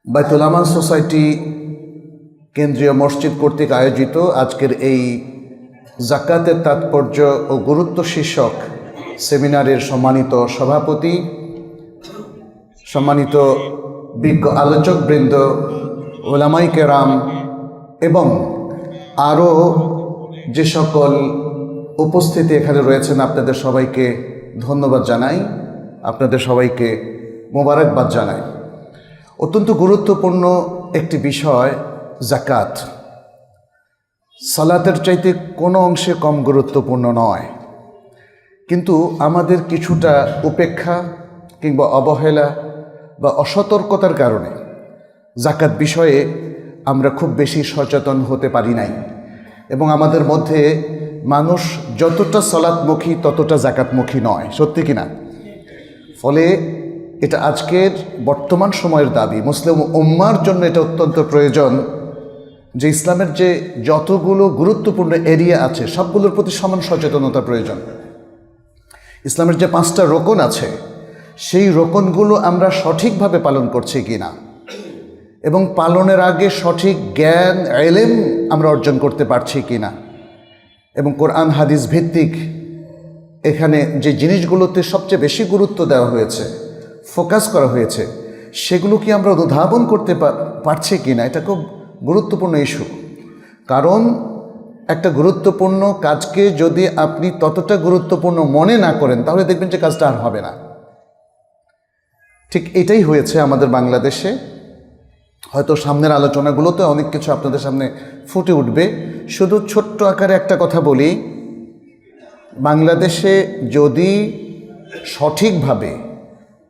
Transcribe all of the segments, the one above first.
বাইতুল আমান সোসাইটি কেন্দ্রীয় মসজিদ কর্তৃক আয়োজিত আজকের এই যাকাতের তাৎপর্য ও গুরুত্ব শীর্ষক সেমিনারের সম্মানিত সভাপতি, সম্মানিত বিজ্ঞ আলোচকবৃন্দ, ওলামায়ে কেরাম এবং আরও যে সকল উপস্থিতি এখানে রয়েছেন, আপনাদের সবাইকে ধন্যবাদ জানাই, আপনাদের সবাইকে মোবারকবাদ জানাই। অত্যন্ত গুরুত্বপূর্ণ একটি বিষয় যাকাত। সালাতের চাইতে কোনো অংশে কম গুরুত্বপূর্ণ নয়, কিন্তু আমাদের কিছুটা উপেক্ষা কিংবা অবহেলা বা অসতর্কতার কারণে যাকাত বিষয়ে আমরা খুব বেশি সচেতন হতে পারি নাই, এবং আমাদের মধ্যে মানুষ যতটা সালাতমুখী ততটা যাকাতমুখী নয়, সত্যি কিনা? ফলে এটা আজকের বর্তমান সময়ের দাবি, মুসলিম উম্মার জন্য এটা অত্যন্ত প্রয়োজন যে ইসলামের যে যতগুলো গুরুত্বপূর্ণ এরিয়া আছে সবগুলোর প্রতি সমান সচেতনতা প্রয়োজন। ইসলামের যে 5টা রোকন আছে সেই রোকনগুলো আমরা সঠিকভাবে পালন করছি কিনা, এবং পালনের আগে সঠিক জ্ঞান ইলম আমরা অর্জন করতে পারছি কিনা, এবং কোরআন হাদিস ভিত্তিক এখানে যে জিনিসগুলোতে সবচেয়ে বেশি গুরুত্ব দেওয়া হয়েছে, ফোকাস করা হয়েছে, সেগুলো কি আমরা অনুধাবন করতে পারছি কিনা, এটা খুব গুরুত্বপূর্ণ ইস্যু। কারণ একটা গুরুত্বপূর্ণ কাজকে যদি আপনি ততটা গুরুত্বপূর্ণ মনে না করেন তাহলে দেখবেন যে কাজটা আর হবে না। ঠিক এটাই হয়েছে আমাদের বাংলাদেশে। হয়তো সামনের আলোচনাগুলোতে অনেক কিছু আপনাদের সামনে ফুটে উঠবে। শুধু ছোট্ট আকারে একটা কথা বলি, বাংলাদেশে যদি সঠিকভাবে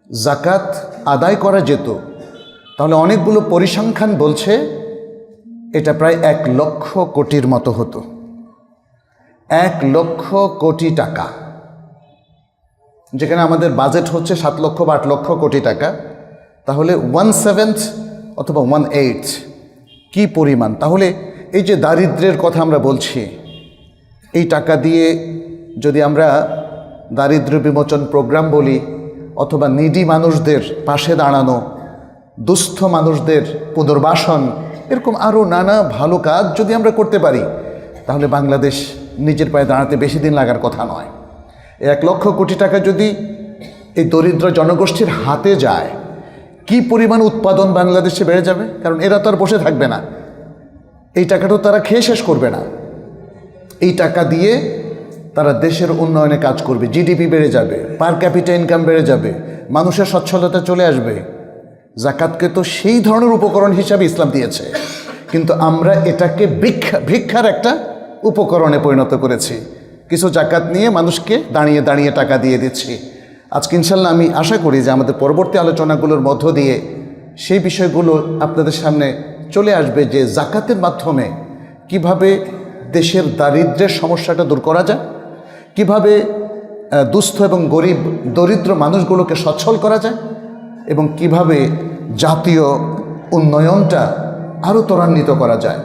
যাকাত আদায় করা যেত তাহলে অনেকগুলো পরিসংখ্যান বলছে এটা প্রায় 1 লক্ষ কোটির মতো হতো। 1 লক্ষ কোটি টাকা, যেখানে আমাদের বাজেট হচ্ছে 7 লক্ষ বা 8 লক্ষ কোটি টাকা, তাহলে 1/7 অথবা 1/8 কি পরিমাণ! তাহলে এই যে দারিদ্র্যের কথা আমরা বলছি, এই টাকা দিয়ে যদি আমরা দারিদ্র্য বিমোচন প্রোগ্রাম বলি অথবা নিডি মানুষদের পাশে দাঁড়ানো, দুস্থ মানুষদের পুনর্বাসন, এরকম আরও নানা ভালো কাজ যদি আমরা করতে পারি তাহলে বাংলাদেশ নিজের পায়ে দাঁড়াতে বেশি দিন লাগার কথা নয়। 1 লক্ষ কোটি টাকা যদি এই দরিদ্র জনগোষ্ঠীর হাতে যায়, কি পরিমাণ উৎপাদন বাংলাদেশে বেড়ে যাবে। কারণ এরা তো আর বসে থাকবে না, এই টাকাটাও তারা খেয়ে শেষ করবে না। এই টাকা দিয়ে তারা দেশের উন্নয়নে কাজ করবে, জিডিপি বেড়ে যাবে, পার ক্যাপিটা ইনকাম বেড়ে যাবে, মানুষের সচ্ছলতা চলে আসবে। যাকাতকে তো সেই ধরনের উপকরণ হিসাবে ইসলাম দিয়েছে, কিন্তু আমরা এটাকে ভিক্ষার একটা উপকরণে পরিণত করেছি। কিছু যাকাত নিয়ে মানুষকে দাঁড়িয়ে দাঁড়িয়ে টাকা দিয়ে দিচ্ছি। আজকে ইনশাল্লাহ আমি আশা করি যে আমাদের পরবর্তী আলোচনাগুলোর মধ্য দিয়ে সেই বিষয়গুলো আপনাদের সামনে চলে আসবে, যে যাকাতের মাধ্যমে কিভাবে দেশের দারিদ্র্যের সমস্যাটা দূর করা যায়, কিভাবে দুস্থ এবং গরিব দরিদ্র মানুষগুলোকে সচ্ছল করা যায়, এবং কিভাবে জাতীয় উন্নয়নটা আরও ত্বরান্বিত করা যায়।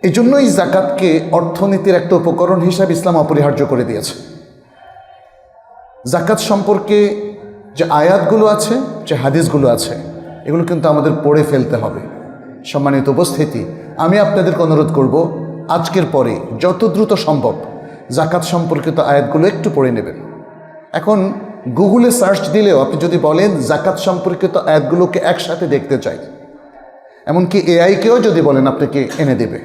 এই জন্যই যাকাতকে অর্থনীতির একটা উপকরণ হিসাবে ইসলাম অপরিহার্য করে দিয়েছে। যাকাত সম্পর্কে যে আয়াতগুলো আছে, যে হাদিসগুলো আছে, এগুলো কিন্তু আমাদের পড়ে ফেলতে হবে। সম্মানিত উপস্থিতি, আমি আপনাদেরকে অনুরোধ করব আজকের পরে যত দ্রুত সম্ভব যাকাত সম্পর্কিত আয়াতগুলো একটু পড়ে নেবেন। এখন গুগলে সার্চ দিলেও আপনি যদি বলেন যাকাত সম্পর্কিত আয়াতগুলোকে একসাথে দেখতে চাই, এমনকি এআইকেও যদি বলেন আপনাকে এনে দেবে,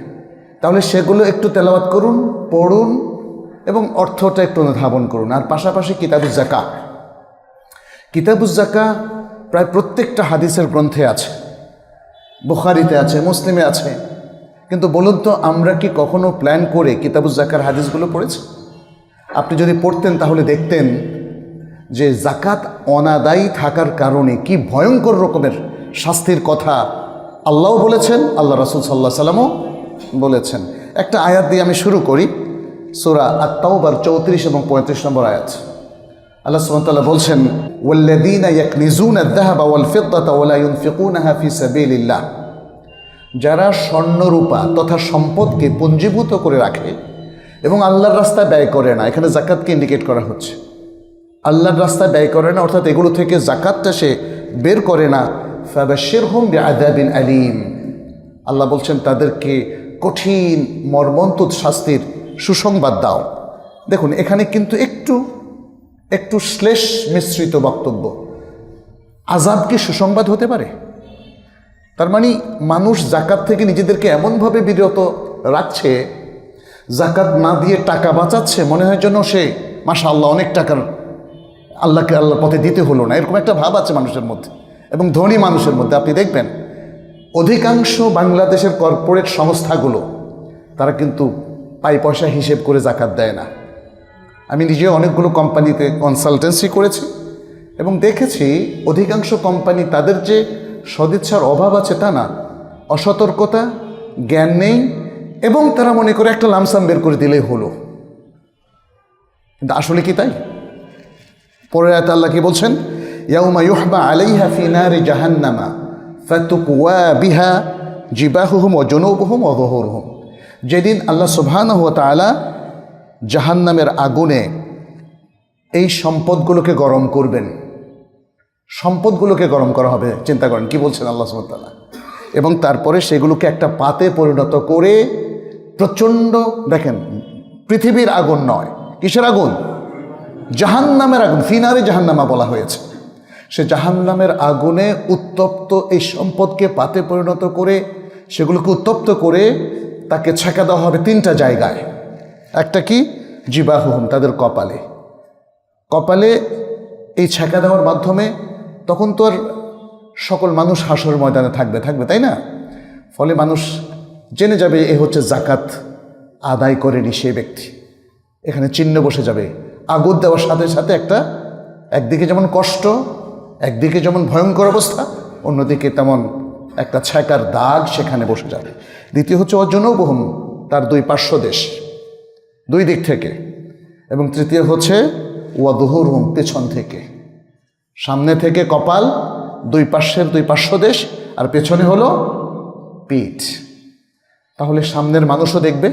তাহলে সেগুলো একটু তেলাওয়াত করুন, পড়ুন এবং অর্থটা একটু অনুধাবন করুন। আর পাশাপাশি কিতাবুজ যাকাত, কিতাবুজ যাকাত প্রায় প্রত্যেকটা হাদিসের গ্রন্থে আছে, বুখারীতে আছে, মুসলিমে আছে, কিন্তু বলুন তো আমরা কি কখনো প্ল্যান করে কিতাবুজ যাকার হাদিসগুলো পড়েছি? আপনি যদি পড়তেন তাহলে দেখতেন যে যাকাত অনাদায়ী থাকার কারণে কি ভয়ঙ্কর রকমের শাস্তির কথা আল্লাহও বলেছেন, আল্লাহ রাসূল সাল্লাল্লাহু আলাইহি ওয়াসাল্লামও বলেছেন। একটা আয়াত দিয়ে আমি শুরু করি, সূরা আত-তাওবার 34 এবং 35 নম্বর আয়াত। আল্লাহ সুবহানাহু ওয়া তাআলা বলছেন, ওয়াল্লাযীনা ইয়াকনিজুনা আয-যাহাবা ওয়াল ফিদ্দাতা ওয়া লা ইউনফিকুনাহা ফি সাবিলিল্লাহ, যারা স্বর্ণরূপা তথা সম্পদকে পুঞ্জীভূত করে রাখে এবং আল্লাহর রাস্তায় ব্যয় করে না। এখানে যাকাতকে ইন্ডিকেট করা হচ্ছে, আল্লাহর রাস্তায় ব্যয় করে না, অর্থাৎ এগুলো থেকে যাকাতটা সে বের করে না। ফাবাশশিরহুম বিআযাবিন আলীম। আল্লাহ বলছেন তাদেরকে কঠিন মর্মন্তুদ শাস্তির সুসংবাদ দাও। দেখুন এখানে কিন্তু একটু শ্লেষ মিশ্রিত বক্তব্য। আযাব কি সুসংবাদ হতে পারে? তার মানে মানুষ জাকাত থেকে নিজেদেরকে এমনভাবে বিরত রাখছে, জাকাত না দিয়ে টাকা বাঁচাচ্ছে, মনে হয় যেন সে মাশাআল্লাহ অনেক টাকার আল্লাহকে আল্লাহর পথে দিতে হলো না, এরকম একটা ভাব আছে মানুষের মধ্যে এবং ধনী মানুষের মধ্যে। আপনি দেখবেন অধিকাংশ বাংলাদেশের কর্পোরেট সংস্থাগুলো তারা কিন্তু পয়সা হিসেব করে জাকাত দেয় না। আমি নিজে অনেকগুলো কোম্পানিতে কনসালটেন্সি করেছি এবং দেখেছি অধিকাংশ কোম্পানি তাদের যে সদিচ্ছার অভাব আছে তা না, অসতর্কতা, জ্ঞান নেই এবং তারা মনে করে একটা লামসাম বের করে দিলেই হলো। কিন্তু আসলে কি তাই? পরের আয়াতে আল্লাহ কি বলছেন? ইয়াউমা ইউহবা আলাইহা ফি নারি জাহান্নামা ফাতুকওয়া বিহা জিবাহুহুম ওয়া জুনুবুহুম ওয়া যুহুরুহুম। যেদিন আল্লাহ সুবহানাহু ওয়া তাআলা জাহান্নামের আগুনে এই সম্পদগুলোকে গরম করবেন, সম্পদগুলোকে গরম করা হবে। চিন্তা করেন কি বলছেন আল্লাহ সুবহানাহু ওয়া তাআলা। এবং তারপরে সেগুলোকে একটা পাতে পরিণত করে প্রচণ্ড, দেখেন পৃথিবীর আগুন নয়, কিসের আগুন? জাহান্নামের আগুন। ফিনারে জাহান্নামা বলা হয়েছে। সে জাহান্নামের আগুনে উত্তপ্ত এই সম্পদকে পাতে পরিণত করে সেগুলোকে উত্তপ্ত করে তাকে ছেঁকা দেওয়া হবে তিনটা জায়গায়। একটা কি? জিবাহুহুম, তাদের কপালে। কপালে এই ছেঁকা দেওয়ার মাধ্যমে তখন তো আর সকল মানুষ হাসর ময়দানে থাকবে, তাই না? ফলে মানুষ জেনে যাবে এ হচ্ছে জাকাত আদায় করেনি সে ব্যক্তি। এখানে চিহ্ন বসে যাবে। আগুন দেওয়ার সাথে সাথে একদিকে যেমন কষ্ট, একদিকে যেমন ভয়ঙ্কর অবস্থা, অন্যদিকে তেমন একটা ছ্যাঁকার দাগ সেখানে বসে যাবে। দ্বিতীয় হচ্ছে অজনবহুম, তার দুই পার্শ্বদেশ, দুই দিক থেকে। এবং তৃতীয় হচ্ছে ওয়াদুহুরহুম, পেছন থেকে। সামনে থেকে কপাল, দুই পার্শ্বের দুই পার্শ্বদেশ, আর পেছনে হলো পিঠ। তাহলে সামনের মানুষও দেখবে,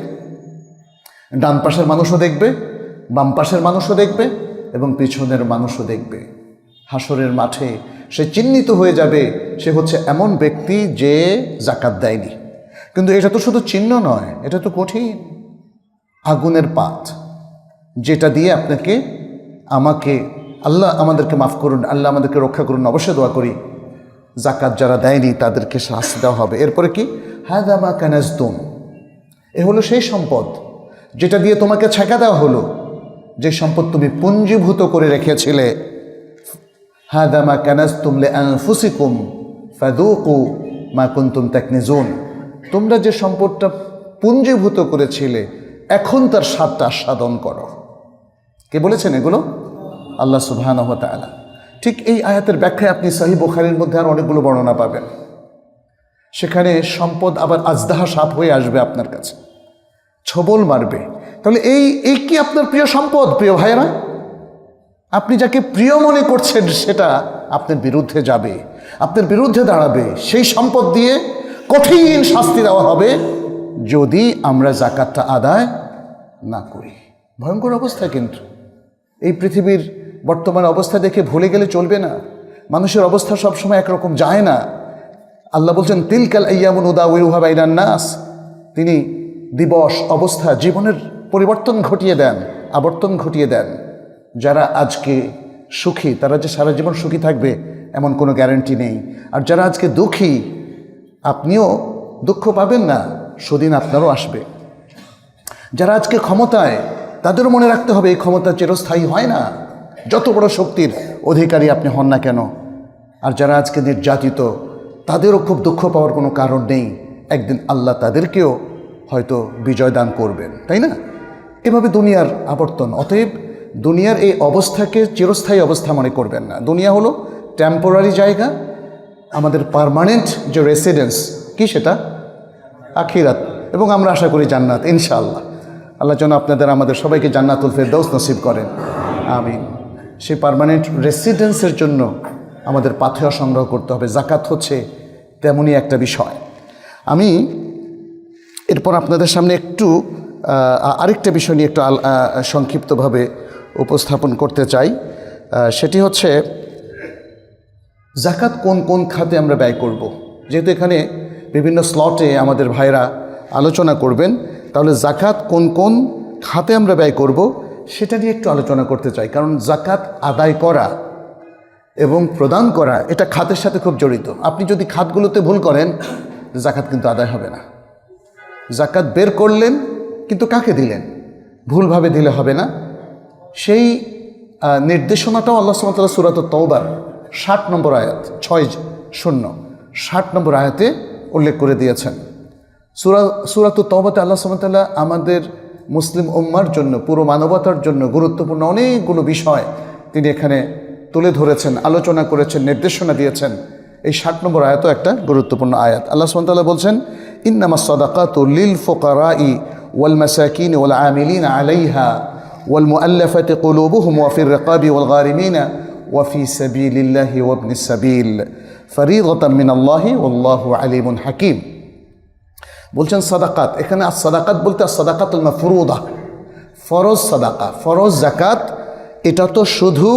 ডান পাশের মানুষও দেখবে, বাম পাশের মানুষও দেখবে এবং পিছনের মানুষও দেখবে। হাসরের মাঠে সে চিহ্নিত হয়ে যাবে সে হচ্ছে এমন ব্যক্তি যে জাকাত দেয়নি। কিন্তু এটা তো শুধু চিহ্ন নয়, এটা তো কঠিন আগুনের পাত, যেটা দিয়ে আপনাকে আমাকে, আল্লাহ আমাদেরকে মাফ করুন, আল্লাহ আমাদেরকে রক্ষা করুন, অবশ্যই দোয়া করি। জাকাত যারা দেয়নি তাদেরকে শাস্তি দেওয়া হবে। এরপরে কি? হাযা মা কানাজতুম, এ হলো সেই সম্পদ যেটা দিয়ে তোমাকে ছেঁকা দেওয়া হলো, যে সম্পদ তুমি পুঞ্জীভূত করে রেখেছিলে। হাযা মা কানাজতুম লিআনফুসিকুম ফাযুকু মা কুনতুম তাকনিজুন। তোমরা যে সম্পদটা পুঞ্জীভূত করেছিলে এখন তার স্বাদটা আস্বাদন করো। কে বলেছেন এগুলো? আল্লাহ সুবহানাহু ওয়া তাআলা। ঠিক এই আয়াতের ব্যাখ্যায় আপনি সহিহ বুখারীর মধ্যে আর অনেকগুলো বর্ণনা পাবেন। সেখানে সম্পদ আবার আজদাহা সাপ হয়ে আসবে আপনার কাছে, ছবল মারবে। তাহলে এই কি আপনার প্রিয় সম্পদ? প্রিয় ভাইয়েরা, আপনি যাকে প্রিয় মনে করছেন সেটা আপনার বিরুদ্ধে যাবে, আপনার বিরুদ্ধে দাঁড়াবে। সেই সম্পদ দিয়ে কঠিন শাস্তি দেওয়া হবে যদি আমরা জাকাতটা আদায় না করি। ভয়ঙ্কর অবস্থা। কিন্তু এই পৃথিবীর বর্তমান অবস্থা দেখে ভুলে গেলে চলবে না। মানুষের অবস্থা সবসময় একরকম যায় না। আল্লাহ বলছেন তিলকাল আইয়ামু নুদাউলুহা বাইনান নাস। তিনি দিবস, অবস্থা, জীবনের পরিবর্তন ঘটিয়ে দেন, আবর্তন ঘটিয়ে দেন। যারা আজকে সুখী তারা যে সারা জীবন সুখী থাকবে এমন কোনো গ্যারান্টি নেই। আর যারা আজকে দুঃখী, আপনিও দুঃখ পাবেন না, সুদিন আপনারও আসবে। যারা আজকে ক্ষমতায়, তাদেরও মনে রাখতে হবে এই ক্ষমতা চিরস্থায়ী হয় না, যত বড় শক্তির অধিকারী আপনি হন না কেন। আর যারা আজকে নির্যাতিত, তাদেরও খুব দুঃখ পাওয়ার কোনো কারণ নেই। একদিন আল্লাহ তাদেরকেও হয়তো বিজয় দান করবেন, তাই না? এভাবে দুনিয়ার আবর্তন। অতএব দুনিয়ার এই অবস্থাকে চিরস্থায়ী অবস্থা মনে করবেন না। দুনিয়া হলো টেম্পোরারি জায়গা, আমাদের পার্মানেন্ট যে রেসিডেন্স কি সেটা আখিরাত, এবং আমরা আশা করি জান্নাত ইনশাআল্লাহ। আল্লাহ যেন আপনাদের আমাদের সবাইকে জান্নাতুল ফেরদাউস নসিব করেন, আমিন। সেই পার্মানেন্ট রেসিডেন্সের জন্য আমাদের পাথেয় সংগ্রহ করতে হবে। জাকাত হচ্ছে তেমনই একটা বিষয়। আমি এরপর আপনাদের সামনে একটু আরেকটা বিষয় নিয়ে একটু সংক্ষিপ্তভাবে উপস্থাপন করতে চাই। সেটি হচ্ছে জাকাত কোন কোন খাতে আমরা ব্যয় করব। যেহেতু এখানে বিভিন্ন স্লটে আমাদের ভাইরা আলোচনা করবেন, তাহলে জাকাত কোন কোন খাতে আমরা ব্যয় করব সেটা নিয়ে একটু আলোচনা করতে চাই। কারণ জাকাত আদায় করা এবং প্রদান করা এটা খাতের সাথে খুব জড়িত। আপনি যদি খাতগুলোতে ভুল করেন, জাকাত কিন্তু আদায় হবে না। জাকাত বের করলেন, কিন্তু কাকে দিলেন? ভুলভাবে দিলে হবে না। সেই নির্দেশনাটাও আল্লাহ সুবহানাহু ওয়া তাআলা সূরাত তাওবার 60 নম্বর আয়াত 60 নম্বর আয়াতে উল্লেখ করে দিয়েছেন। সূরাত তাওবাতে আল্লাহ সুবহানাহু ওয়া তাআলা আমাদের মুসলিম উম্মার জন্য, পুরো মানবতার জন্য গুরুত্বপূর্ণ অনেকগুলো বিষয় তিনি এখানে তুলে ধরেছেন, আলোচনা করেছেন, নির্দেশনা দিয়েছেন। এই 60 নম্বর আয়াতও একটা গুরুত্বপূর্ণ আয়াত। আল্লাহ সুবহানাহু ওয়া তাআলা বলছেন, ইন্নামাস সাদাকাতু লিল ফুকারাই ওয়াল মাসাকিন ওয়াল আমিলিন আলাইহা ওয়াল মুআল্লাফাতি কুলুবুহুম ওয়া ফির রিকাবি ওয়াল গারিমিন ওয়া ফি সাবিলিল্লাহি ওয়া ইবনিস সাবিল ফরিদাতাম মিনাল্লাহি ওয়াল্লাহু আলিমুন হাকিম। বলছেন সাদাকাত, এখানে আর সাদাকাত বলতে আর সাদাকাতুল মাফরুদা, ফরজ সাদাকা, ফরজ জাকাত, এটা তো শুধু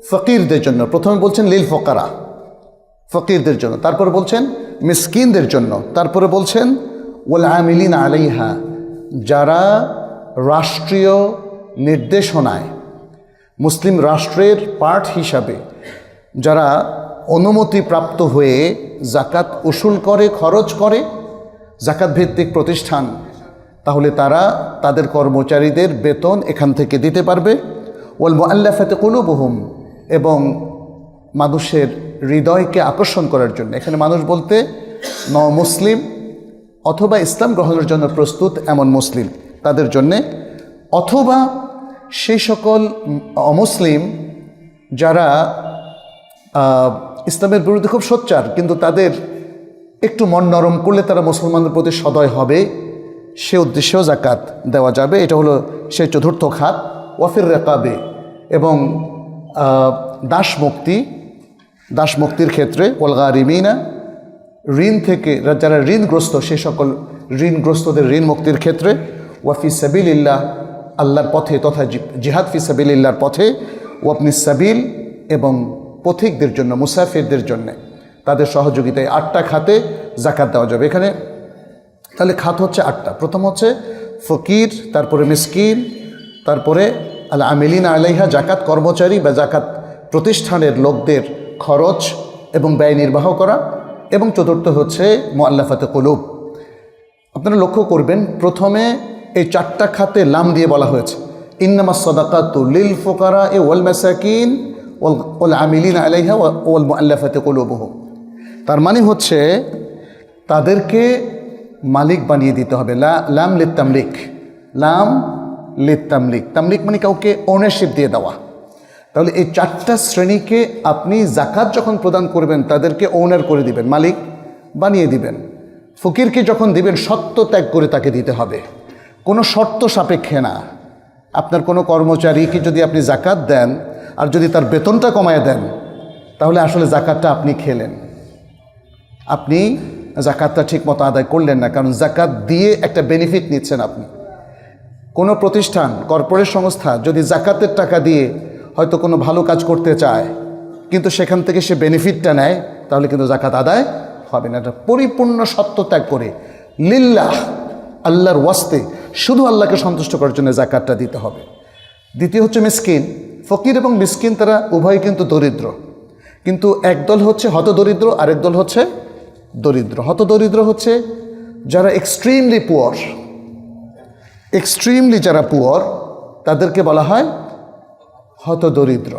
ফকিরদের জন্য। প্রথমে বলছেন লিল ফুকারা, ফকিরদের জন্য, তারপরে বলছেন মিসকিনদের জন্য, তারপরে বলছেন ওয়াল আমিলিন আলাইহা, যারা রাষ্ট্রীয় নির্দেশনায় মুসলিম রাষ্ট্রের পার্ট হিসাবে যারা অনুমতিপ্রাপ্ত হয়ে জাকাত উসুল করে, খরচ করে, জাকাত ভিত্তিক প্রতিষ্ঠান, তাহলে তারা তাদের কর্মচারীদের বেতন এখান থেকে দিতে পারবে। ওয়াল মুআল্লাফাতি কুলুবুহুম, এবং মানুষের হৃদয়কে আকর্ষণ করার জন্য, এখানে মানুষ বলতে মুসলিম অথবা ইসলাম গ্রহণের জন্য প্রস্তুত এমন মুসলিম, তাদের জন্যে, অথবা সেই সকল অমুসলিম যারা ইসলামের বিরুদ্ধে খুব সোচ্চার, কিন্তু তাদের একটু মন নরম করলে তারা মুসলমানদের প্রতি সদয় হবে, সে উদ্দেশ্যেও জাকাত দেওয়া যাবে। এটা হলো সেই চতুর্থ খাত। ওয়াফির রিকাবে, এবং দাস মুক্তির ক্ষেত্রে, ওয়াল গারিমিনা, ঋণ থেকে যারা ঋণগ্রস্ত, সেই সকল ঋণগ্রস্তদের ঋণ মুক্তির ক্ষেত্রে, ওয়াফি সাবিলিল্লাহ, আল্লাহর পথে তথা জিহাদ ফি সাবিলিল্লাহর পথে, ওয়াবনিস সাবিল, এবং পথিকদের জন্য, মুসাফিরদের জন্য তাদের সহযোগিতায় 8টা খাতে জাকাত দেওয়া যাবে। এখানে তাহলে খাত হচ্ছে 8টা। প্রথম হচ্ছে ফকির, তারপরে মিসকিন, তারপরে আল আমিলিন আলাইহা, জাকাত কর্মচারী বা জাকাত প্রতিষ্ঠানের লোকদের খরচ এবং ব্যয় নির্বাহ করা, এবং চতুর্থ হচ্ছে মুআল্লাফাতে কুলুব। আপনারা লক্ষ্য করবেন প্রথমে এই 4টা খাতে লাম দিয়ে বলা হয়েছে, ইন্নামাস সাদাকাতু লিল ফুকারা ওয়াল মাসাকিন ওয়াল আমিলিন আলাইহা ওয়াল মুআল্লাফাতি কুলুবুহুম। তার মানে হচ্ছে তাদেরকে মালিক বানিয়ে দিতে হবে। লাম লিত তামলিক, লাম লিত তামলিক, তামলিক মানে কাউকে ওনারশিপ দিয়ে দেওয়া। তাহলে এই 4টা শ্রেণীকে আপনি জাকাত যখন প্রদান করবেন তাদেরকে ওনার করে দিবেন, মালিক বানিয়ে দিবেন। ফকিরকে যখন দিবেন সত্য ত্যাগ করে তাকে দিতে হবে, কোনো শর্ত সাপেক্ষে না। আপনার কোনো কর্মচারীকে যদি আপনি জাকাত দেন আর যদি তার বেতনটা কমায় দেন, তাহলে আসলে জাকাতটা আপনি খেলেন, আপনি জাকাতটা ঠিক মতো আদায় করলেন না। কারণ জাকাত দিয়ে একটা বেনিফিট নিচ্ছেন আপনি। কোনো প্রতিষ্ঠান, কর্পোরেট সংস্থা যদি জাকাতের টাকা দিয়ে হয়তো কোনো ভালো কাজ করতে চায়, কিন্তু সেখান থেকে সে বেনিফিটটা নেয়, তাহলে কিন্তু জাকাত আদায় হবে না। এটা পরিপূর্ণ সত্য ত্যাগ করে লিল্লাহ, আল্লাহর ওয়াস্তে, শুধু আল্লাহকে সন্তুষ্ট করার জন্য জাকাতটা দিতে হবে। দ্বিতীয় হচ্ছে মিসকিন। ফকির এবং মিসকিন তারা উভয় কিন্তু দরিদ্র, কিন্তু একদল হচ্ছে হতদরিদ্র, আরেক দল হচ্ছে দরিদ্র। হতদরিদ্র হচ্ছে যারা এক্সট্রিমলি পুয়ার, যারা পুয়ার তাদেরকে বলা হয় হতদরিদ্র,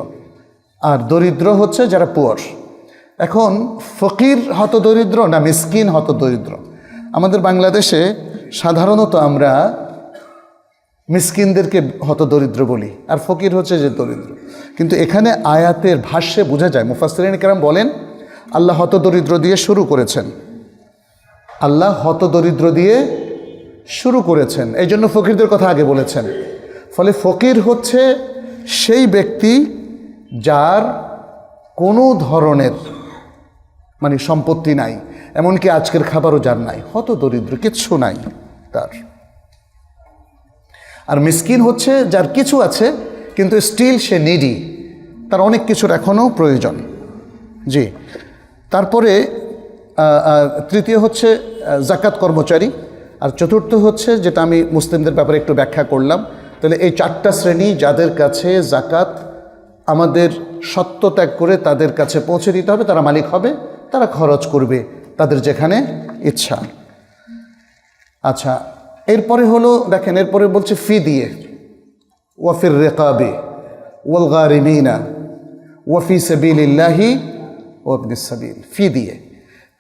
আর দরিদ্র হচ্ছে যারা পুয়ার। এখন ফকির হতদরিদ্র না মিসকিন হতদরিদ্র? আমাদের বাংলাদেশে সাধারণত আমরা মিসকিনদেরকে হতদরিদ্র বলি, আর ফকির হচ্ছে যে দরিদ্র। কিন্তু এখানে আয়াতের ভাষ্যে বোঝা যায়, মুফাসসিরিন কেরাম বলেন আল্লাহ হতদরিদ্র দিয়ে শুরু করেছেন, আল্লাহ হতদরিদ্র দিয়ে শুরু করেছেন, এই জন্য ফকিরদের কথা আগে বলেছেন। ফলে ফকির হচ্ছে সেই ব্যক্তি যার কোনো ধরনের মানে সম্পত্তি নাই, এমনকি আজকের খাবারও যার নাই, হতদরিদ্র, কিচ্ছু নাই তার। আর মিসকিন হচ্ছে যার কিছু আছে কিন্তু স্টিল সে নিডি, তার অনেক কিছুর এখনও প্রয়োজন। জি, তারপরে তৃতীয় হচ্ছে জাকাত কর্মচারী, আর চতুর্থ হচ্ছে যেটা আমি মুসলিমদের ব্যাপারে একটু ব্যাখ্যা করলাম। তাহলে এই চারটা শ্রেণী যাদের কাছে জাকাত আমাদের সত্য ত্যাগ করে তাদের কাছে পৌঁছে দিতে হবে, তারা মালিক হবে, তারা খরচ করবে তাদের যেখানে ইচ্ছা। আচ্ছা, এরপরে হলো দেখেন, এরপরে বলছে ফি দিয়ে, ওয়াফির রেকাবে ওয়াল গারিমিনা ওয়াফি সাবিলিল্লাহি ওয়াবনিস সাবিল, ফি দিয়ে।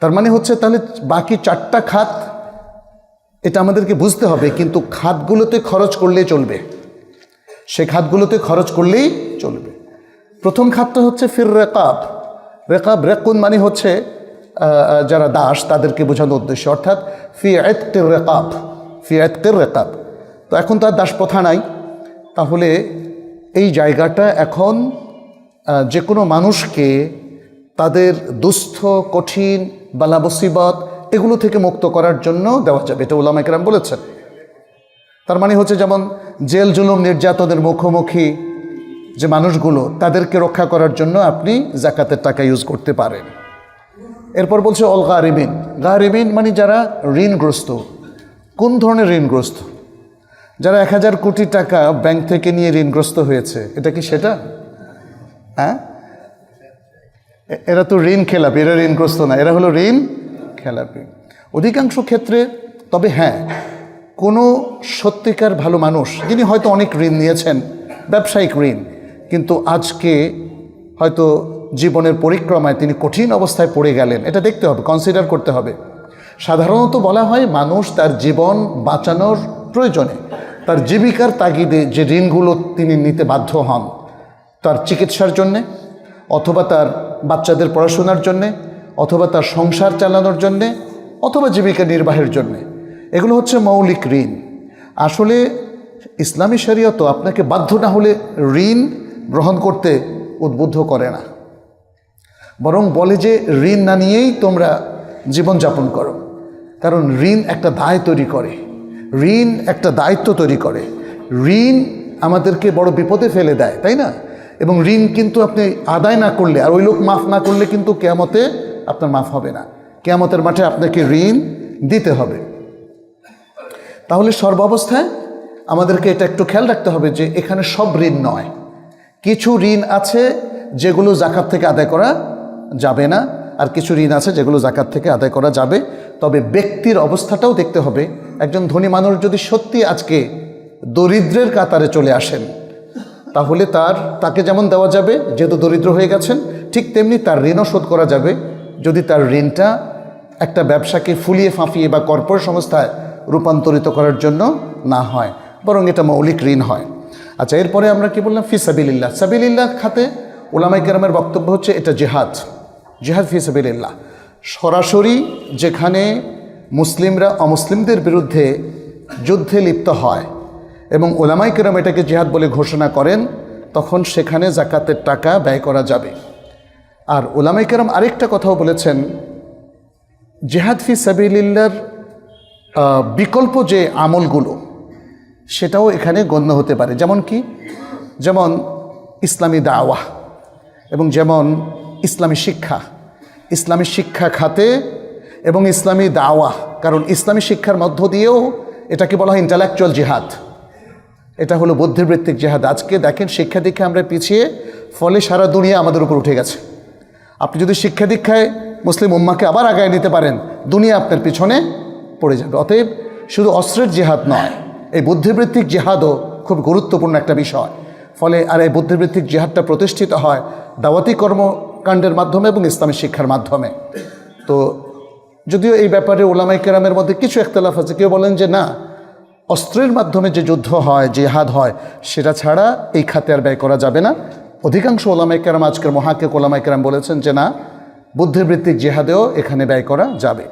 তার মানে হচ্ছে তাহলে বাকি চারটা খাত এটা আমাদেরকে বুঝতে হবে, কিন্তু খাতগুলোতে খরচ করলেই চলবে, সে খাতগুলোতে খরচ করলেই চলবে। প্রথম খাতটা হচ্ছে ফির রেকাব। রেকাব, রেকুন মানে হচ্ছে যারা দাস তাদেরকে বোঝানোর উদ্দেশ্য, অর্থাৎ ফি ইতকির রেকাব, ফি ইতকির রেকাব। তো এখন তো আর দাস প্রথা নাই, তাহলে এই জায়গাটা এখন যে কোনো মানুষকে তাদের দুস্থ, কঠিন, বালা মুসিবত এগুলো থেকে মুক্ত করার জন্য দেওয়া যাবে, এটা উলামায়ে কেরাম বলেছেন। তার মানে হচ্ছে যেমন জেল জুলুম নির্যাতনের মুখোমুখি যে মানুষগুলো, তাদেরকে রক্ষা করার জন্য আপনি জাকাতের টাকা ইউজ করতে পারেন। এরপর বলছে অল গারিমিন। গারিমিন মানে যারা ঋণগ্রস্ত। কোন ধরনের ঋণগ্রস্ত? যারা 1000 কোটি টাকা ব্যাংক থেকে নিয়ে ঋণগ্রস্ত হয়েছে, এটা কি সেটা? হ্যাঁ, এরা তো ঋণ খেলাপি, এরা ঋণগ্রস্ত না, এরা হলো ঋণ খেলাপি অধিকাংশ ক্ষেত্রে। তবে হ্যাঁ, কোনো সত্যিকার ভালো মানুষ যিনি হয়তো অনেক ঋণ নিয়েছেন, ব্যবসায়িক ঋণ, কিন্তু আজকে হয়তো জীবনের পরিক্রমায় তিনি কঠিন অবস্থায় পড়ে গেলেন, এটা দেখতে হবে, কনসিডার করতে হবে। সাধারণত বলা হয় মানুষ তার জীবন বাঁচানোর প্রয়োজনে, তার জীবিকার তাগিদে যে ঋণগুলো তিনি নিতে বাধ্য হন, তার চিকিৎসার জন্যে, অথবা তার বাচ্চাদের পড়াশোনার জন্যে, অথবা তার সংসার চালানোর জন্যে, অথবা জীবিকা নির্বাহের জন্যে, এগুলো হচ্ছে মৌলিক ঋণ। আসলে ইসলামী শরীয়ত আপনাকে বাধ্য না হলে ঋণ গ্রহণ করতে উদ্বুদ্ধ করে না, বরং বলে যে ঋণ না নিয়েই তোমরা জীবনযাপন করো। কারণ ঋণ একটা দায় তৈরি করে, ঋণ একটা দায়িত্ব তৈরি করে, ঋণ আমাদেরকে বড় বিপদে ফেলে দেয়, তাই না? এবং ঋণ কিন্তু আপনি আদায় না করলে, আর ওই লোক মাফ না করলে কিন্তু কিয়ামতে আপনার মাফ হবে না, কিয়ামতের মাঠে আপনাকে ঋণ দিতে হবে। তাহলে সর্বাবস্থায় আমাদেরকে এটা একটু খেয়াল রাখতে হবে যে এখানে সব ঋণ নয়, কিছু ঋণ আছে যেগুলো জাকাত থেকে আদায় করা যাবে না, আর কিছু ঋণ আছে যেগুলো জাকাত থেকে আদায় করা যাবে। তবে ব্যক্তির অবস্থাটাও দেখতে হবে। একজন ধনী মানুষ যদি সত্যি আজকে দরিদ্রের কাতারে চলে আসেন, তাহলে তাকে যেমন দেওয়া যাবে যেহেতু দরিদ্র হয়ে গেছেন, ঠিক তেমনি তার ঋণও শোধ করা যাবে যদি তার ঋণটা একটা ব্যবসাকে ফুলিয়ে ফাঁপিয়ে বা কর্পোরেট সংস্থায় রূপান্তরিত করার জন্য না হয়, বরং এটা মৌলিক ঋণ হয়। আচ্ছা, এরপরে আমরা কি বললাম? ফি সাবিলিল্লাহ। সাবিলিল্লাহ খাতে উলামায়ে কেরামের বক্তব্য হচ্ছে এটা জিহাদ, জিহাদ ফি সাবিলিল্লাহ। সরাসরি যেখানে মুসলিমরা অমুসলিমদের বিরুদ্ধে যুদ্ধে লিপ্ত হয় এবং উলামায়ে কেরাম এটাকে জিহাদ বলে ঘোষণা করেন, তখন সেখানে জাকাতের টাকা ব্যয় করা যাবে। আর উলামায়ে কেরাম আরেকটা কথাও বলেছেন, জিহাদ ফি সাবিলিল্লাহর বিকল্প যে আমলগুলো সেটাও এখানে গণ্য হতে পারে। যেমন কি? যেমন ইসলামী দাওয়াহ এবং যেমন ইসলামী শিক্ষা, ইসলামী শিক্ষা খাতে এবং ইসলামী দাওয়াহ। কারণ ইসলামী শিক্ষার মধ্য দিয়েও এটাকে বলা হয় ইন্টালেকচুয়াল জিহাদ, এটা হলো বুদ্ধিবৃত্তিক জিহাদ। আজকে দেখেন শিক্ষা দীক্ষা আমরা পিছিয়ে, ফলে সারা দুনিয়া আমাদের উপর উঠে গেছে। আপনি যদি শিক্ষা দীক্ষায় মুসলিম উম্মাকে আবার আগায় নিতে পারেন, দুনিয়া আপনার পিছনে পড়ে যাবে। অতএব শুধু অস্ত্রের জিহাদ নয়, এই বুদ্ধিবৃত্তিক জিহাদও খুব গুরুত্বপূর্ণ একটা বিষয়। ফলে আর এই বুদ্ধিবৃত্তিক জিহাদটা প্রতিষ্ঠিত হয় দাওয়াতি কর্মকাণ্ডের মাধ্যমে এবং ইসলামী শিক্ষার মাধ্যমে। তো যদিও এই ব্যাপারে উলামায়ে কেরামের মধ্যে কিছু ইখতিলাফ আছে, কেউ বলেন যে না, অস্ত্রের মাধ্যমে যে যুদ্ধ হয়, জিহাদ হয়, সেটা ছাড়া এই খাতে আর ব্যয় করা যাবে না। অধিকাংশ ওলামায়ে কেরাম, আজকের মহাক্কিক ওলামায়ে কেরাম বলেছেন যে না, বুদ্ধিবৃত্তিক জিহাদেও এখানে ব্যয় করা যাবে।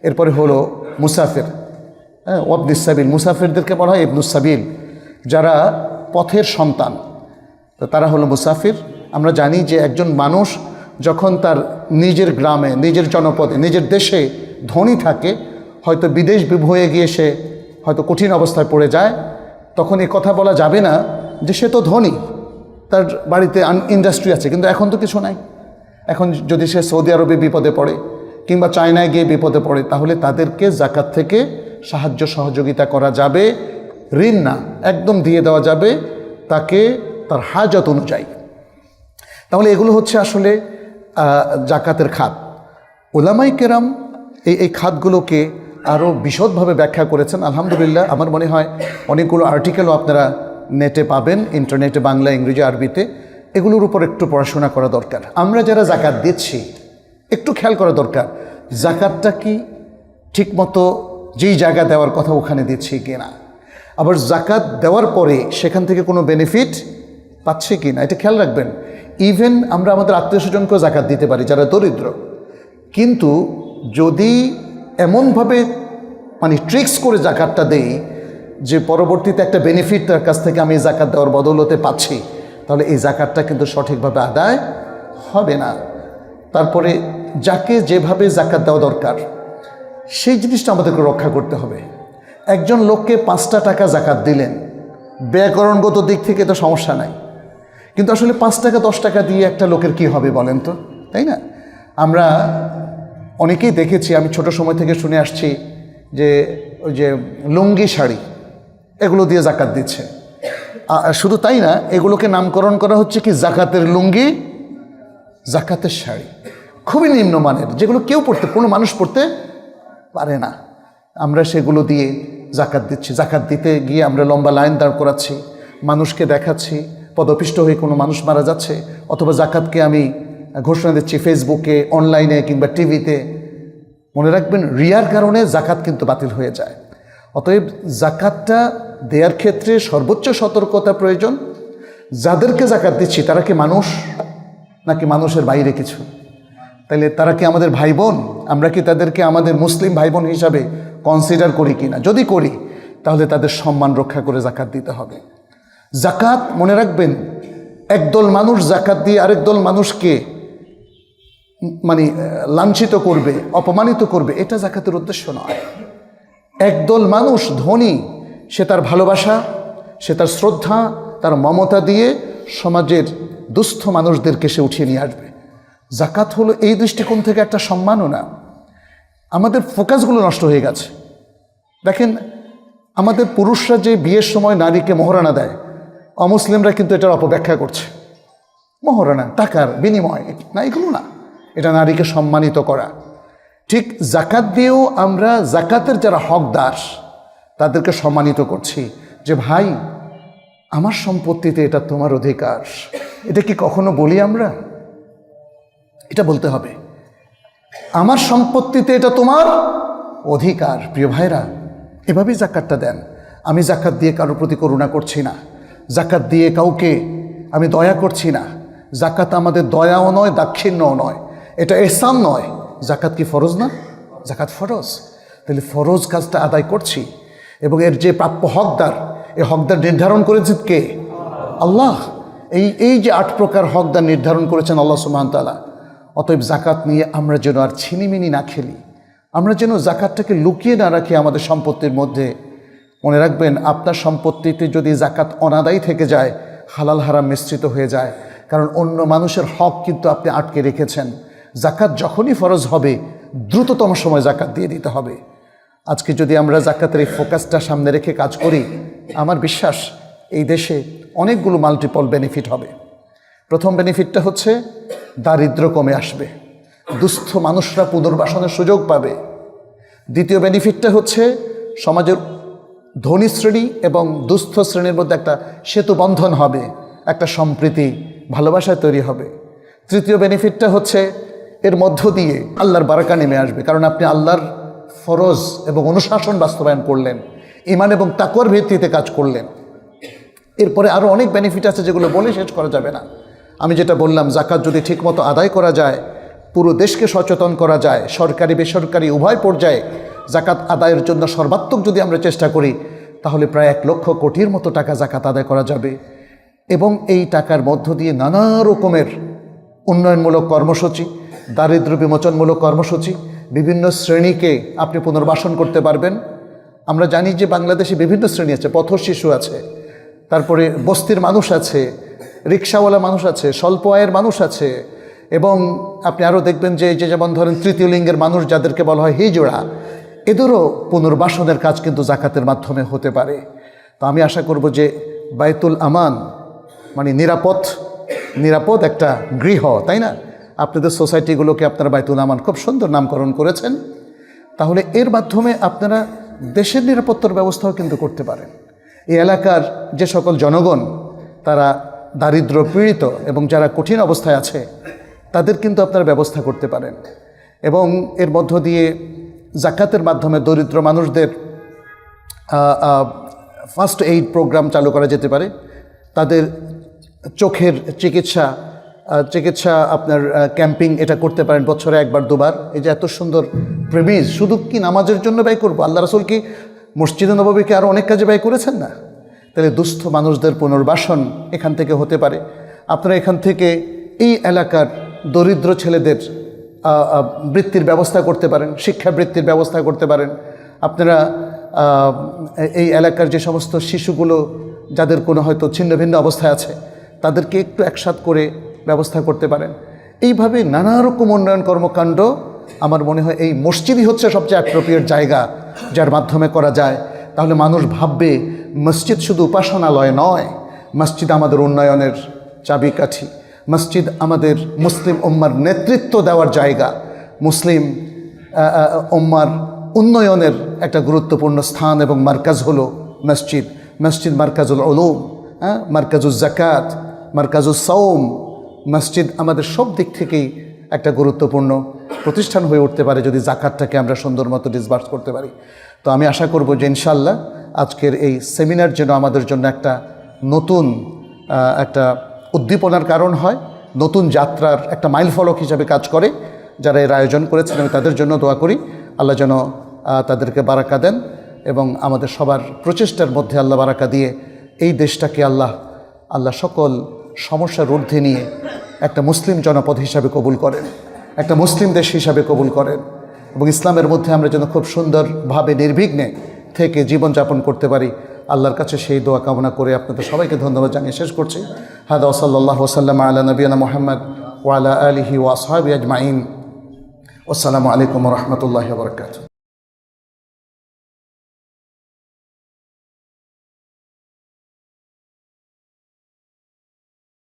এরপরে হলো মুসাফির, ওয়াবনিস সাবিল। মুসাফিরদেরকে বলা হয় ইবনুস সাবিল, যারা পথের সন্তান, তো তারা হলো মুসাফির। আমরা জানি যে একজন মানুষ যখন তার নিজের গ্রামে, নিজের জনপদে, নিজের দেশে ধনী থাকে, হয়তো বিদেশ হয়ে গিয়ে সে হয়তো কঠিন অবস্থায় পড়ে যায়, তখন এ কথা বলা যাবে না যে সে তো ধনী, তার বাড়িতে ইন্ডাস্ট্রি আছে, কিন্তু এখন তো কিছু নাই। এখন যদি সে সৌদি আরবে বিপদে পড়ে কিংবা চায়নায় গিয়ে বিপদে পড়ে, তাহলে তাদেরকে জাকাত থেকে সাহায্য সহযোগিতা করা যাবে, ঋণ না, একদম দিয়ে দেওয়া যাবে তাকে তার হাজত অনুযায়ী। তাহলে এগুলো হচ্ছে আসলে জাকাতের খাত। উলামাই কেরাম এই খাতগুলোকে আরও বিশদভাবে ব্যাখ্যা করেছেন। আলহামদুলিল্লাহ, আমার মনে হয় অনেকগুলো আর্টিকেলও আপনারা নেটে পাবেন, ইন্টারনেটে, বাংলা, ইংরেজি, আরবিতে। এগুলোর উপর একটু পড়াশোনা করা দরকার। আমরা যারা জাকাত দিচ্ছি একটু খেয়াল করা দরকার, জাকাতটা কি ঠিকমতো যেই জায়গা দেওয়ার কথা ওখানে দিচ্ছি কি না, আবার জাকাত দেওয়ার পরে সেখান থেকে কোনো বেনিফিট পাচ্ছে কি না, এটা খেয়াল রাখবেন। ইভেন আমরা আমাদের আত্মীয় স্বজনকেও জাকাত দিতে পারি যারা দরিদ্র, কিন্তু যদি এমনভাবে মানে ট্রিক্স করে জাকাতটা দেই যে পরবর্তীতে একটা বেনিফিট তার কাছ থেকে আমি জাকাত দেওয়ার বদৌলতে পাচ্ছি, তাহলে এই জাকাতটা কিন্তু সঠিকভাবে আদায় হবে না। তারপরে যাকে যেভাবে জাকাত দেওয়া দরকার সেই জিনিসটা আমাদেরকে রক্ষা করতে হবে। একজন লোককে 5টা টাকা জাকাত দিলেন, ব্যাকরণগত দিক থেকে তো সমস্যা নাই, কিন্তু আসলে 5 টাকা 10 টাকা দিয়ে একটা লোকের কি হবে বলেন তো, তাই না? আমরা অনেকেই দেখেছি, আমি ছোট সময় থেকে শুনে আসছি যে ওই যে লুঙ্গি শাড়ি এগুলো দিয়ে জাকাত দিচ্ছে। শুধু তাই না, এগুলোকে নামকরণ করা হচ্ছে কি জাকাতের লুঙ্গি, জাকাতের শাড়ি, খুবই নিম্নমানের, যেগুলো কেউ পড়তে, কোনো মানুষ পড়তে পারে না। আমরা সেগুলো দিয়ে জাকাত দিচ্ছি। জাকাত দিতে গিয়ে আমরা লম্বা লাইন দাঁড় করাচ্ছি, মানুষকে দেখাচ্ছি, পদপিষ্ট হয়ে কোনো মানুষ মারা যাচ্ছে, অথবা জাকাতকে আমি ঘোষণা দিচ্ছি ফেসবুকে, অনলাইনে কিংবা টিভিতে। মনে রাখবেন, রিয়ার কারণে জাকাত কিন্তু বাতিল হয়ে যায়। অতএব জাকাতটা দেওয়ার ক্ষেত্রে সর্বোচ্চ সতর্কতা প্রয়োজন। যাদেরকে জাকাত দিচ্ছি তারা কি মানুষ নাকি মানুষের বাইরে কিছু? তাইলে তারা কি আমাদের ভাই বোন? আমরা কি তাদেরকে আমাদের মুসলিম ভাই বোন হিসাবে কনসিডার করি কি না? যদি করি তাহলে তাদের সম্মান রক্ষা করে জাকাত দিতে হবে। জাকাত, মনে রাখবেন, একদল মানুষ জাকাত দিয়ে আরেক দল মানুষকে মানে লাঞ্ছিত করবে, অপমানিত করবে, এটা জাকাতের উদ্দেশ্য নয়। একদল মানুষ ধনী, সে তার ভালোবাসা, সে তার শ্রদ্ধা, তার মমতা দিয়ে সমাজের দুস্থ মানুষদেরকে সে উঠিয়ে নিয়ে আসবে। জাকাত হলো এই দৃষ্টিকোণ থেকে একটা সম্মাননা। আমাদের ফোকাসগুলো নষ্ট হয়ে গেছে। দেখেন, আমাদের পুরুষরা যে বিয়ের সময় নারীকে মহারানা দেয়, অমুসলিমরা কিন্তু এটার অপব্যাখ্যা করছে। মহারানা টাকার বিনিময় না, এগুলো না, এটা নারীকে সম্মানিত করা। ঠিক জাকাত দিয়েও আমরা জাকাতের যারা হকদার তাদেরকে সম্মানিত করছি যে ভাই, আমার সম্পত্তিতে এটা তোমার অধিকার। এটা কি কখনো বলি আমরা? এটা বলতে হবে, আমার সম্পত্তিতে এটা তোমার অধিকার। প্রিয় ভাইরা, এভাবেই জাকাতটা দেন। আমি জাকাত দিয়ে কারোর প্রতি করুণা করছি না, জাকাত দিয়ে কাউকে আমি দয়া করছি না। জাকাত আমাদের দয়াও নয়, দাক্ষিণ্যও নয়, এটা এহসান নয়। জাকাত কি ফরজ না? জাকাত ফরজ। তাহলে ফরজ কাজটা আদায় করছি, এবং এর যে প্রাপ্য হকদার, এই হকদার নির্ধারণ করেছেন কে? আল্লাহ। এই যে 8 প্রকার হকদার নির্ধারণ করেছেন আল্লাহ সুবহানাহু ওয়া তাআলা। অতএব জাকাত নিয়ে আমরা যেন আর ছিনিমিনি না খেলি, আমরা যেন জাকাতটাকে লুকিয়ে না রাখি আমাদের সম্পত্তির মধ্যে। মনে রাখবেন, আপনার সম্পত্তিতে যদি জাকাত অনাদায়ী থেকে যায়, হালাল হারাম মিশ্রিত হয়ে যায়, কারণ অন্য মানুষের হক কিন্তু আপনি আটকে রেখেছেন। জাকাত যখনই ফরজ হবে, দ্রুততম সময় জাকাত দিয়ে দিতে হবে। আজকে যদি আমরা জাকাতের এই ফোকাসটা সামনে রেখে কাজ করি, আমার বিশ্বাস এই দেশে অনেকগুলো মাল্টিপল বেনিফিট হবে। প্রথম বেনিফিটটা হচ্ছে দারিদ্র্য কমে আসবে, দুস্থ মানুষরা পুনর্বাসনের সুযোগ পাবে। দ্বিতীয় বেনিফিটটা হচ্ছে সমাজের ধনী শ্রেণী এবং দুস্থ শ্রেণীর মধ্যে একটা সেতু বন্ধন হবে, একটা সম্প্রীতি, ভালোবাসা তৈরি হবে। তৃতীয় বেনিফিটটা হচ্ছে এর মধ্য দিয়ে আল্লাহর বারাকা নেমে আসবে, কারণ আপনি আল্লাহর ফরজ এবং অনুশাসন বাস্তবায়ন করলেন, ঈমান এবং তাকওয়ার ভিত্তিতে কাজ করলেন। এরপরে আরও অনেক বেনিফিট আছে যেগুলো বলে শেষ করা যাবে না। আমি যেটা বললাম, জাকাত যদি ঠিকমতো আদায় করা যায়, পুরো দেশকে সচেতন করা যায়, সরকারি বেসরকারি উভয় পর্যায়ে জাকাত আদায়ের জন্য সর্বাত্মক যদি আমরা চেষ্টা করি, তাহলে প্রায় 1 লক্ষ কোটির মতো টাকা জাকাত আদায় করা যাবে। এবং এই টাকার মধ্য দিয়ে নানা রকমের উন্নয়নমূলক কর্মসূচি, দারিদ্র্য বিমোচনমূলক কর্মসূচি, বিভিন্ন শ্রেণীকে আপনি পুনর্বাসন করতে পারবেন। আমরা জানি যে বাংলাদেশে বিভিন্ন শ্রেণী আছে, পথ শিশু আছে, তারপরে বস্তির মানুষ আছে, রিক্সাওয়ালা মানুষ আছে, স্বল্প আয়ের মানুষ আছে, এবং আপনি আরও দেখবেন যে এই যে যেমন ধরেন তৃতীয় লিঙ্গের মানুষ যাদেরকে বলা হয় হিজড়া, এদেরও পুনর্বাসনের কাজ কিন্তু জাকাতের মাধ্যমে হতে পারে। তো আমি আশা করব যে বাইতুল আমান মানে নিরাপদ একটা গৃহ, তাই না? আপনাদের সোসাইটিগুলোকে আপনারা বাইতুল আমান খুব সুন্দর নামকরণ করেছেন। তাহলে এর মাধ্যমে আপনারা দেশের নিরাপত্তার ব্যবস্থাও কিন্তু করতে পারেন। এই এলাকার যে সকল জনগণ তারা দারিদ্র পীড়িত এবং যারা কঠিন অবস্থায় আছে তাদের কিন্তু আপনারা ব্যবস্থা করতে পারেন। এবং এর মধ্য দিয়ে জাকাতের মাধ্যমে দরিদ্র মানুষদের ফার্স্ট এইড প্রোগ্রাম চালু করা যেতে পারে। তাদের চোখের চিকিৎসা আপনার ক্যাম্পিং এটা করতে পারেন বছরে একবার দুবার। এই যে এত সুন্দর প্রেমিজ, শুধু কি নামাজের জন্য ব্যয় করবো? আল্লাহ রাসূল কি মসজিদে নববীকে আরও অনেক কাজে ব্যয় করেছেন না? তাহলে দুস্থ মানুষদের পুনর্বাসন এখান থেকে হতে পারে। আপনারা এখান থেকে এই এলাকার দরিদ্র ছেলেদের বৃত্তির ব্যবস্থা করতে পারেন, শিক্ষাবৃত্তির ব্যবস্থা করতে পারেন। আপনারা এই এলাকার যে সমস্ত শিশুগুলো যাদের কোনো হয়তো ছিন্ন ভিন্ন অবস্থায় আছে তাদেরকে একটু একসাথ করে ব্যবস্থা করতে পারেন। এইভাবে নানা রকম উন্নয়ন কর্মকাণ্ড আমার মনে হয় এই মসজিদই হচ্ছে সবচেয়ে অ্যাপ্রোপ্রিয়েট জায়গা যার মাধ্যমে করা যায়। তাহলে মানুষ ভাববে মসজিদ শুধু উপাসনালয় নয়, মসজিদ আমাদের উন্নয়নের চাবিকাঠি, মসজিদ আমাদের মুসলিম উম্মার নেতৃত্ব দেওয়ার জায়গা, মুসলিম উম্মার উন্নয়নের একটা গুরুত্বপূর্ণ স্থান এবং মার্কাজ হলো মসজিদ মার্কাজুল উলুম, মার্কাজুল জাকাত, মার্কাজুল সাওম। মসজিদ আমাদের সব দিক থেকেই একটা গুরুত্বপূর্ণ প্রতিষ্ঠান হয়ে উঠতে পারে যদি জাকাতটাকে আমরা সুন্দর মতো ডিসবার্স করতে পারি। তো আমি আশা করব যে ইনশাআল্লাহ আজকের এই সেমিনার যেন আমাদের জন্য একটা নতুন একটা উদ্দীপনার কারণ হয়, নতুন যাত্রার একটা মাইলফলক হিসাবে কাজ করে। যারা এর আয়োজন করেছেন আমি তাদের জন্য দোয়া করি, আল্লাহ যেন তাদেরকে বারাকা দেন এবং আমাদের সবার প্রচেষ্টার মধ্যে আল্লাহ বারাকা দিয়ে এই দেশটাকে আল্লাহ সকল সমস্যার ঊর্ধ্বে নিয়ে একটা মুসলিম জনপদ হিসাবে কবুল করেন, একটা মুসলিম দেশ হিসাবে কবুল করেন এবং ইসলামের মধ্যে আমরা যেন খুব সুন্দরভাবে নির্বিঘ্নে থেকে জীবনযাপন করতে পারি। আল্লাহর কাছে সেই দোয়া কামনা করে আপনাদের সবাইকে ধন্যবাদ জানিয়ে শেষ করছি। হাদা সাল্লাল্লাহু ওয়াসাল্লাম আলা নবিয়ানা মুহাম্মদ ওয়া আলা আলিহি ওয়া আসহাবিহি আজমাইন। আসসালামু আলাইকুম ওয়া রাহমাতুল্লাহি ওয়া বারাকাতুহু।